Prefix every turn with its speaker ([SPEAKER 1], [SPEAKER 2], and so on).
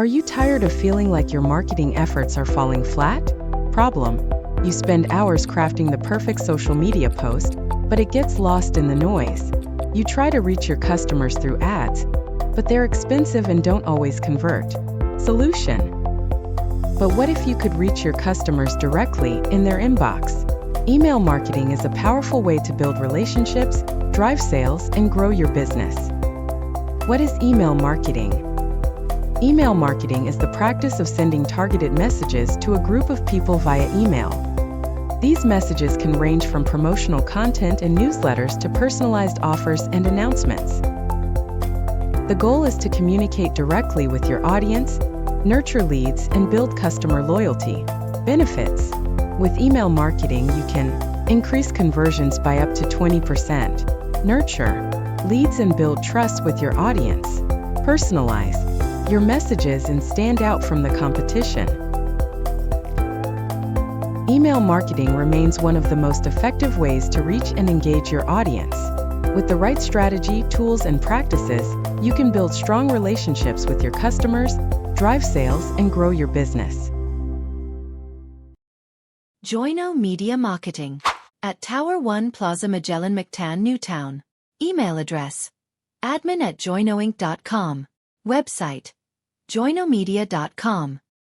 [SPEAKER 1] Are you tired of feeling like your marketing efforts are falling flat? Problem: you spend hours crafting the perfect social media post, but it gets lost in the noise. You try to reach your customers through ads, but they're expensive and don't always convert. Solution: but what if you could reach your customers directly in their inbox? Email marketing is a powerful way to build relationships, drive sales, and grow your business. What is email marketing? Email marketing is the practice of sending targeted messages to a group of people via email. These messages can range from promotional content and newsletters to personalized offers and announcements. The goal is to communicate directly with your audience, nurture leads, and build customer loyalty. Benefits: with email marketing, you can increase conversions by up to 20%, nurture leads and build trust with your audience, personalize your messages and stand out from the competition. Email marketing remains one of the most effective ways to reach and engage your audience. With the right strategy, tools, and practices, you can build strong relationships with your customers, drive sales, and grow your business.
[SPEAKER 2] Joino Media Marketing at Tower 1 Plaza Magellan McTan Newtown. Email address: admin@joinoinc.com. Website: joinomedia.com.